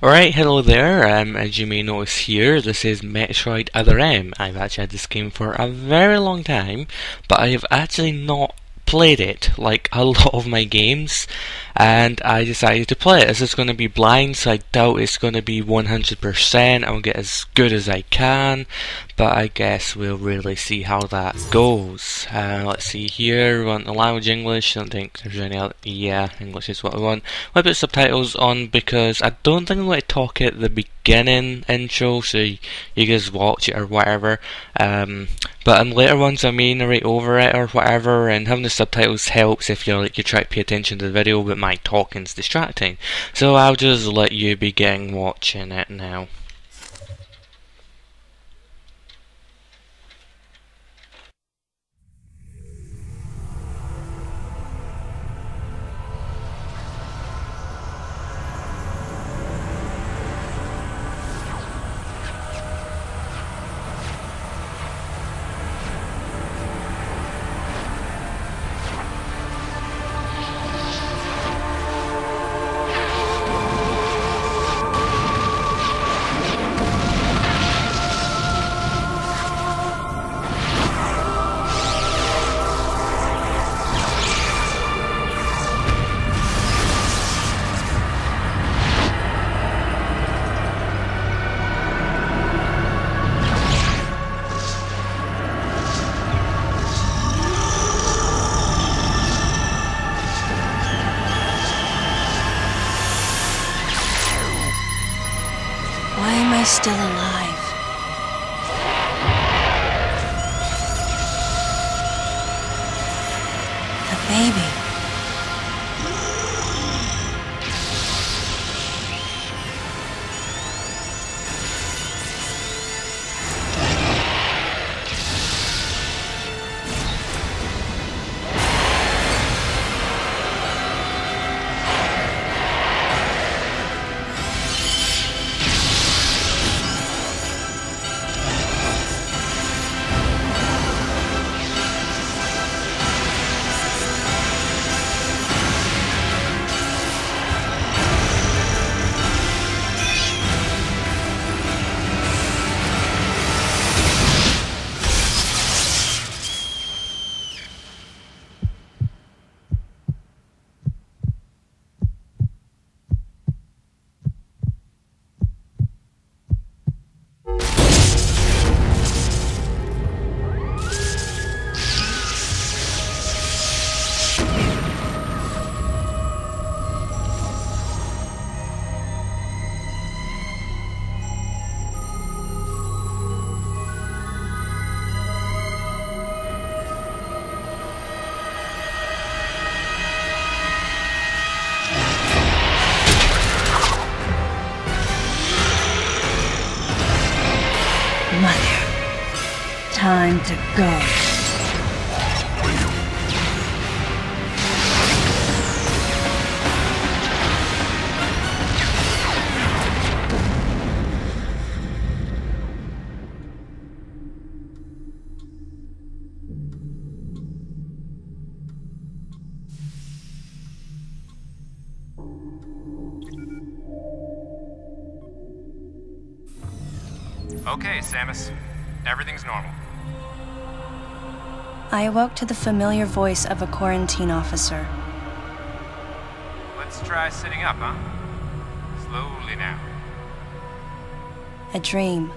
Alright, hello there. As you may notice here, this is Metroid Other M. I've actually had this game for a very long time, but I have actually not played it like a lot of my games, and I decided to play it. This is going to be blind, so I doubt it's going to be 100%. I'll get as good as I can, but I guess we'll really see how that goes. Let's see here. We want the language English. I don't think there's any other. Yeah, English is what I want. I'll put subtitles on because I don't think I'm going to talk at the beginning intro, so you guys watch it or whatever. But in later ones I may narrate over it or whatever, and having the subtitles helps if you're trying to pay attention to the video, but my talking's distracting. So I'll just let you begin watching it now. Why am I still alive? The baby. Mother, time to go. Okay, Samus. Everything's normal. I awoke to the familiar voice of a quarantine officer. Let's try sitting up, huh? Slowly now. A dream.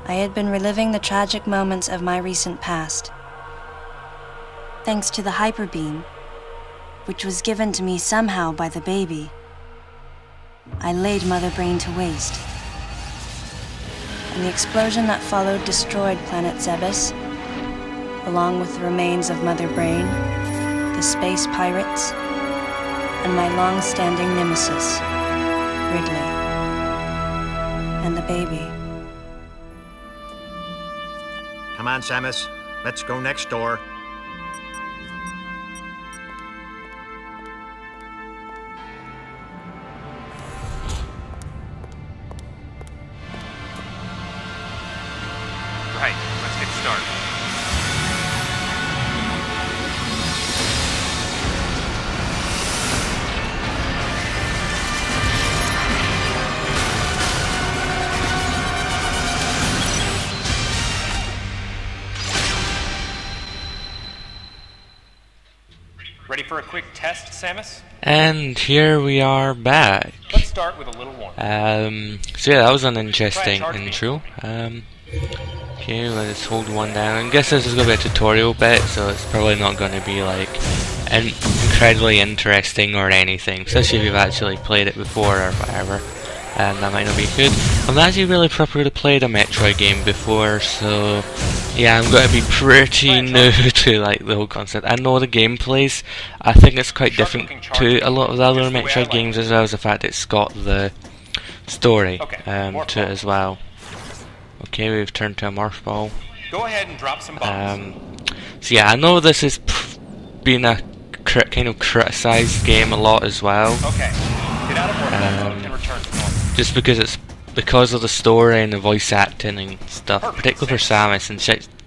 I had been reliving the tragic moments of my recent past. Thanks to the hyper beam, which was given to me somehow by the baby, I laid Mother Brain to waste. And the explosion that followed destroyed planet Zebes, along with the remains of Mother Brain, the space pirates, and my long-standing nemesis, Ridley, and the baby. Come on, Samus. Let's go next door. Right, let's get started. for a quick test, Samus? And here we are back. Let's start with a little warm. So yeah, that was an interesting intro. Okay, let's hold one down. I guess this is going to be a tutorial bit, so it's probably not going to be like incredibly interesting or anything, especially if you've actually played it before or whatever. That might not be good. I've actually really properly played a Metroid game before, so yeah, I'm going to be pretty new to like the whole concept. I know the gameplays, I think it's quite different to a lot of the other Metroid games, as well as the fact it's got the story to it as well. Okay, we've turned to a morph ball. Go ahead and drop some bombs. So yeah, I know this has been a kind of criticised game a lot as well. Okay, get out of warp and return to normal. Just because of the story and the voice acting and stuff, particularly for Samus, and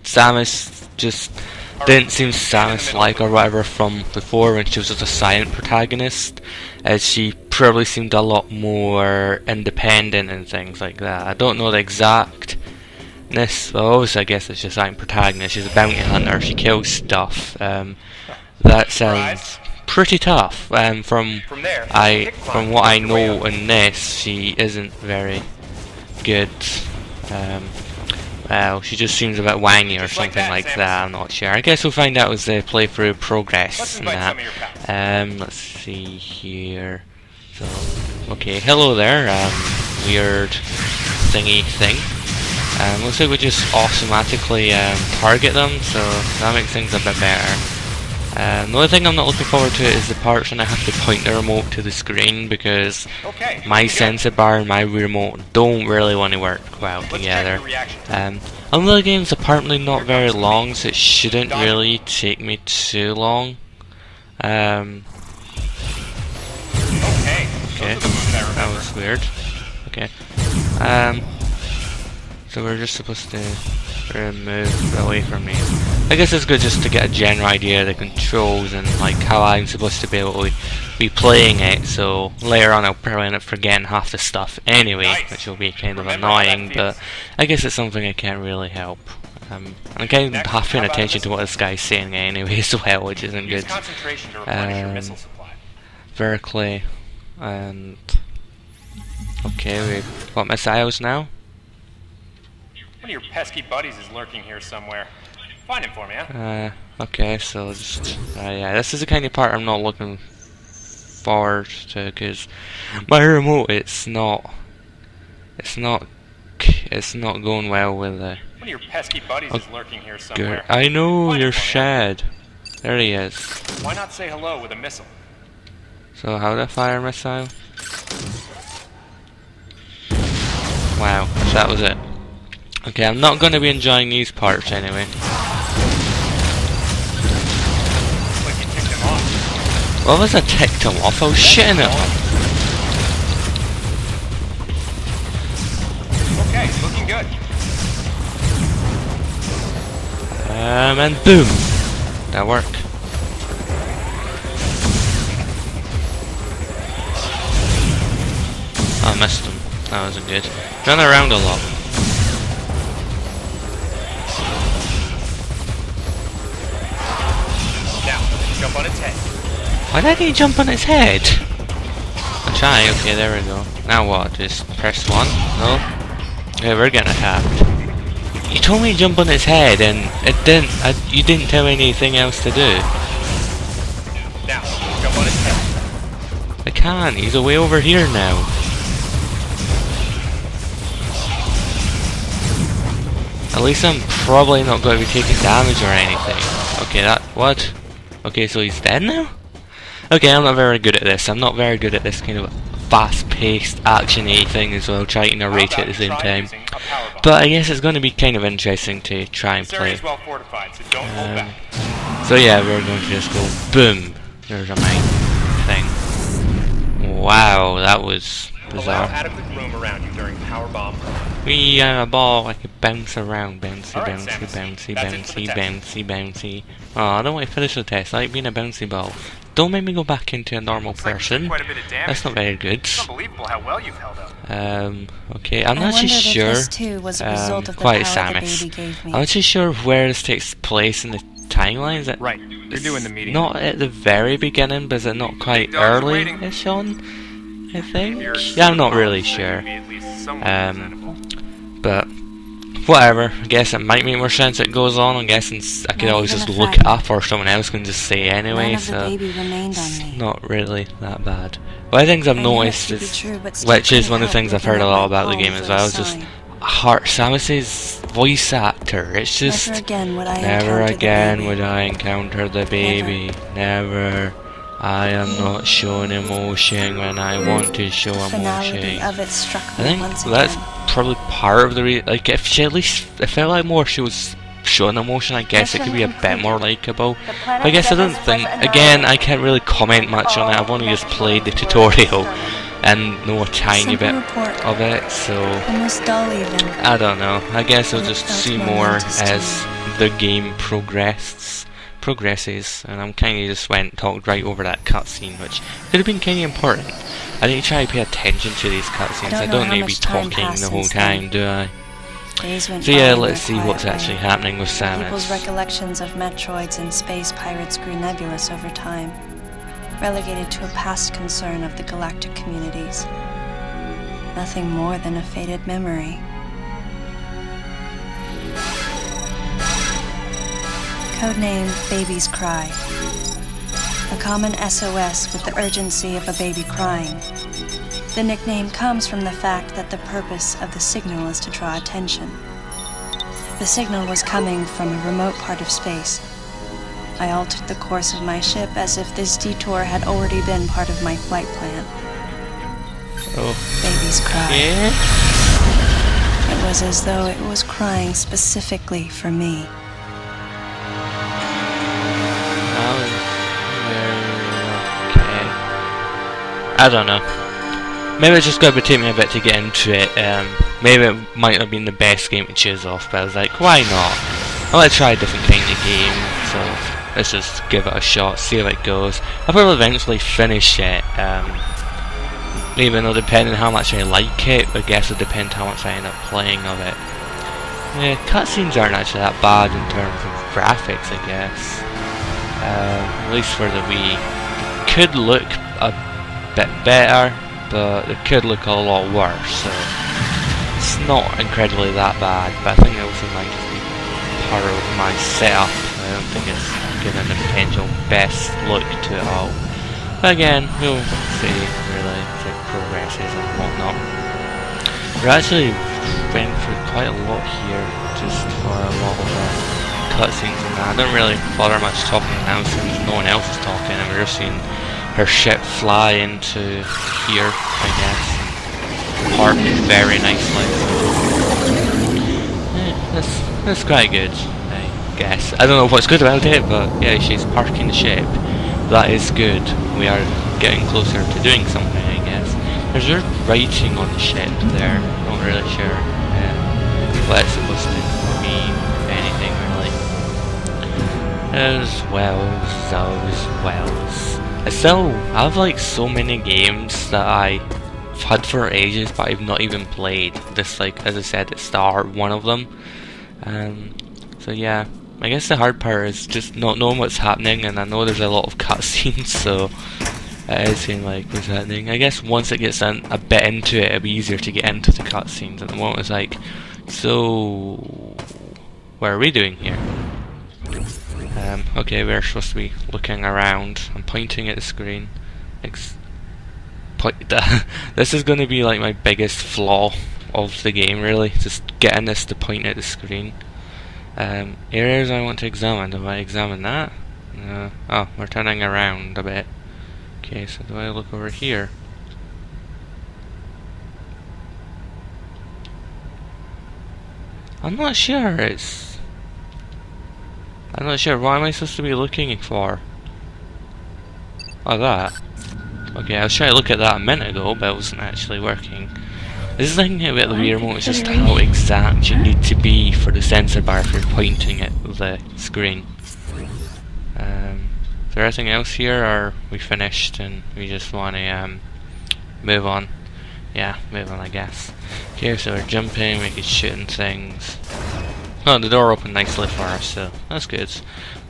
Samus just didn't seem Samus-like or whatever from before when she was just a silent protagonist, as she probably seemed a lot more independent and things like that. I don't know the exactness, well obviously I guess it's just a silent protagonist, she's a bounty hunter, she kills stuff. That sounds pretty tough. From what I know in this, she isn't very good. Well, she just seems a bit wangy or something like that. I'm not sure. I guess we'll find out as the playthrough progress and that. Let's see here. So, okay, hello there. Weird thingy thing. Looks like we just automatically target them, so that makes things a bit better. The only thing I'm not looking forward to is the parts when I have to point the remote to the screen, because my sensor bar and my remote don't really want to work well together. Although the game's apparently not very long, so it shouldn't really take me too long. Okay, that was weird. Okay. So we're just supposed to move away from me. I guess it's good just to get a general idea of the controls and like how I'm supposed to be able to be playing it, so later on I'll probably end up forgetting half the stuff anyway, which will be kind of annoying, but I guess it's something I can't really help. I'm kind of half paying attention to what this guy's saying anyway as well, which isn't good. Vertically, and okay, we've got missiles now. One of your pesky buddies is lurking here somewhere. Find him for me, huh? Okay, so just yeah, this is the kind of part I'm not looking forward to, because my remote it's not going well with the. One of your pesky buddies is lurking here somewhere. I know you're Shad. There he is. Why not say hello with a missile? So how do I fire a missile? Wow, so that was it. Okay, I'm not going to be enjoying these parts anyway. Like you ticked him off. What was I ticked him off? I was shitting at him. Okay, looking good. And boom! That worked. Oh, I missed him. That wasn't good. Run around a lot. Jump on its head. Why did he jump on its head? I'll try, okay, there we go. Now what? Just press 1? No? Okay, we're getting attacked. You told me to jump on its head and it didn't, you didn't tell me anything else to do. Now, jump on its head. I can't, he's way over here now. At least I'm probably not going to be taking damage or anything. Okay, what? Okay, so he's dead now? Okay, I'm not very good at this. I'm not very good at this kind of fast-paced, action-y thing as well, trying to narrate it at the same time. But I guess it's going to be kind of interesting to try and play. So yeah, we're going to just go boom. There's a mine thing. Wow, that was bizarre. We are a ball, I could bounce around, bouncy, bouncy, bouncy, bouncy, bouncy, bouncy. Oh, I don't want to finish the test, I like being a bouncy ball. Don't make me go back into a normal person. That's not very good. It's unbelievable how well you've held up. Okay, I'm not too sure. Quite Samus. I'm not too sure where this takes place in the timelines. Right. They're doing the meeting. Not at the very beginning, but is it not quite early-ish on? I think. Yeah, I'm not really sure. But whatever. I guess it might make more sense as it goes on. I'm guessing I could always just look it up, or someone else can just say anyway. So it's not really that bad. One of the things I've noticed is, which is one of the things I've heard a lot about the game as well, is just Samus's voice actor. It's just never again would I encounter the baby. Never. I am not showing emotion when I want to show emotion. I think that's probably part of the reason. Like, if she at least, it felt like more she was showing emotion, I guess it could be a bit more likeable. But I guess I don't think, again, I can't really comment much on it. I've only just played the tutorial and know a tiny bit of it, so I don't know. I guess I'll just see more as the game progresses, and I'm kind of just went and talked right over that cutscene, which could have been kind of important. I need to try to pay attention to these cutscenes. I don't need to be talking the whole time, do I? So yeah, let's see what's actually happening with Samus. People's recollections of Metroids and space pirates grew nebulous over time, relegated to a past concern of the galactic communities. Nothing more than a faded memory. Codename Baby's Cry. A common SOS with the urgency of a baby crying. The nickname comes from the fact that the purpose of the signal is to draw attention. The signal was coming from a remote part of space. I altered the course of my ship as if this detour had already been part of my flight plan. Oh. Baby's Cry. Yeah. It was as though it was crying specifically for me. Okay. I don't know. Maybe it's just going to take me a bit to get into it. Maybe it might not have been the best game to choose off, but I was like, why not? I want to try a different kind of game, so let's just give it a shot, see how it goes. I'll probably eventually finish it, even though depending on how much I like it, I guess it'll depend how much I end up playing of it. Yeah, cutscenes aren't actually that bad in terms of graphics, I guess. At least for the Wii. Could look a bit better, but it could look a lot worse, so it's not incredibly that bad, but I think it also might just be part of my setup. I don't think it's given the potential best look to it all. But again, we'll see really as it progresses and whatnot. We're actually went through quite a lot here just for a lot of cutscenes and that. I don't really bother much talking now since no one else is talking, and we're just seeing her ship fly into here, I guess, park very nicely. Yeah, that's quite good, I guess. I don't know what's good about it, but yeah, she's parking the ship. That is good. We are getting closer to doing something, I guess. There's just writing on the ship there. Not really sure what it's supposed to mean, if anything, really. As wells. I have like so many games that I've had for ages, but I've not even played. This, like, as I said at the start, one of them. So yeah, I guess the hard part is just not knowing what's happening, and I know there's a lot of cutscenes, so it is seeming like what's happening. I guess once it gets a bit into it, it'll be easier to get into the cutscenes. At the moment, it's like, so what are we doing here? Okay, we're supposed to be looking around. I'm pointing at the screen. This is going to be like my biggest flaw of the game, really. Just getting this to point at the screen. Areas I want to examine. Do I examine that? Oh, we're turning around a bit. Okay, so do I look over here? I'm not sure. I'm not sure. What am I supposed to be looking for? Oh, that. Okay, I was trying to look at that a minute ago, but it wasn't actually working. This is the thing about the Wii remote, is just how exact you need to be for the sensor bar if you're pointing at the screen. Is there anything else here, or are we finished and we just want to move on? Yeah, move on, I guess. Okay, so we're jumping, we could shooting things. Oh, the door opened nicely for us, so that's good.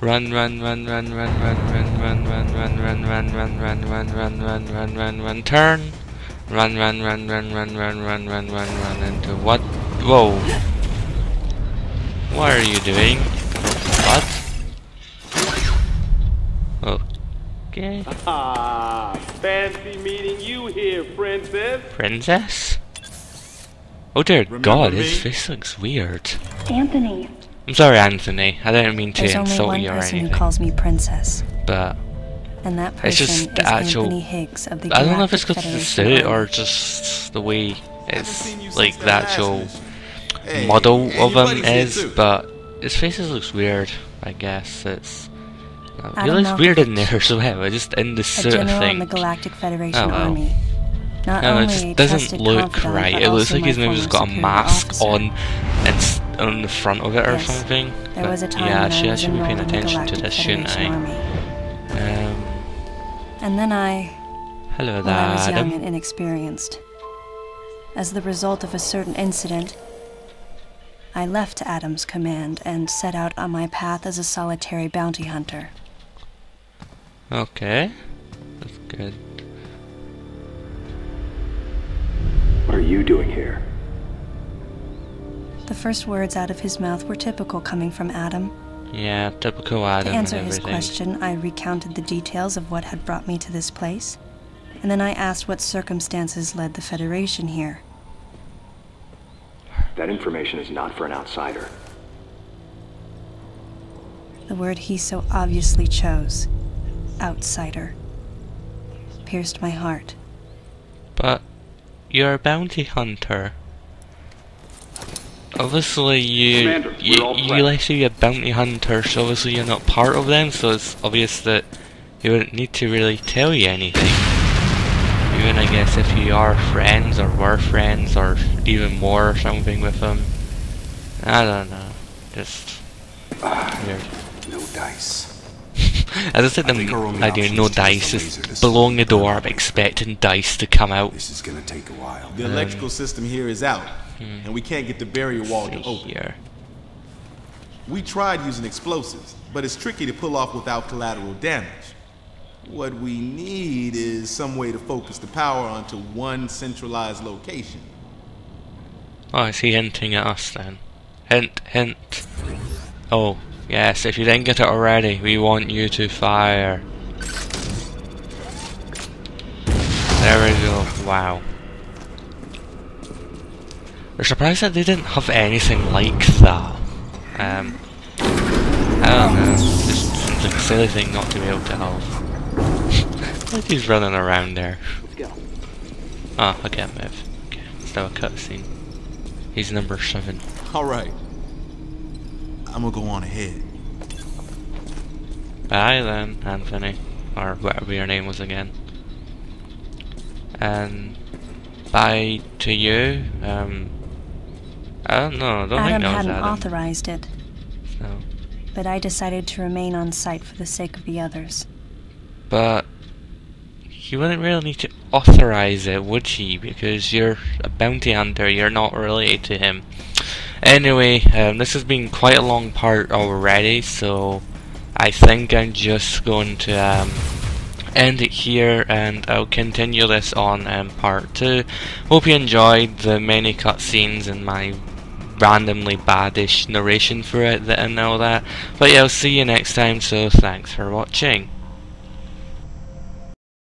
Run, run, run, run, run, run, run, run, run, run, run, run, run, run, run, run, run, run, run, run, turn. Run, run, run, run, run, run, run, run, run, run into what? Whoa. What are you doing? What? Okay. Ah, fancy meeting you here, princess. Princess? Oh dear God, his face looks weird. Anthony. I'm sorry, Anthony. I didn't mean to There's only insult one you or person anything. who calls me princess, But and that it's person just is the actual. Anthony Higgs of the I don't know if it's Galactic because of the Federation suit or Army. just the way it's seen you like since the that actual last Hey, model and of your him buddy's here is, too. but his face looks weird. I guess it's. He Adam looks weird in Malkovich, there as well. Just in the a suit, I general in think. the Galactic Federation Oh, well. Army. Not No, it only a just doesn't trusted look confidant, right. but It looks also like he's my maybe just former got a superior mask officer. on, and on the front of it or Yes, something. There But was a time yeah, when actually, I I was should be paying enrolled in the attention to Galactic this, shouldn't Federation I? Army. And then Hello well, I was there, young Adam. and inexperienced. As the result of a certain incident, I left Adam's command and set out on my path as a solitary bounty hunter. Okay, that's good. What are you doing here? The first words out of his mouth were typical coming from Adam. Yeah, typical Adam To answer and his everything. question, I recounted the details of what had brought me to this place, and then I asked what circumstances led the Federation here. That information is not for an outsider. The word he so obviously chose, outsider, pierced my heart. But you're a bounty hunter. Obviously, Commander, we're all you prepped. like to be a bounty hunter, so obviously you're not part of them. So it's obvious that he wouldn't need to really tell you anything. Even I guess if you are friends or were friends or even more or something with them. I don't know. Just weird. No dice. As I said, I think our only the idea option no is to use dice the is laser to blowing the see what door, happens. expecting dice to come out. This is gonna take a while. The electrical system here is out, and we can't get the barrier wall to See open. here. We tried using explosives, but it's tricky to pull off without collateral damage. What we need is some way to focus the power onto one centralized location. Oh, is he hinting at us then? Hint, hint. Oh, yes, if you didn't get it already, we want you to fire. There we go, wow. We're surprised that they didn't have anything like that. I don't know, just seems like a silly thing not to be able to have. Like he's running around there. Let's go. Ah, I can't move. Okay, still a cutscene. He's number 7. All right. I'm gonna go on ahead. Bye then, Anthony. Or whatever your name was again. And bye to you. I don't know, I don't think Adam that was hadn't Adam. authorized it, So. but I decided to remain on site for the sake of the others. But you wouldn't really need to authorize it, would he? Because you're a bounty hunter, you're not related to him. Anyway, this has been quite a long part already, so I think I'm just going to end it here, and I'll continue this on part 2. Hope you enjoyed the many cutscenes and my randomly badish narration through it and all that. But yeah, I'll see you next time, so thanks for watching.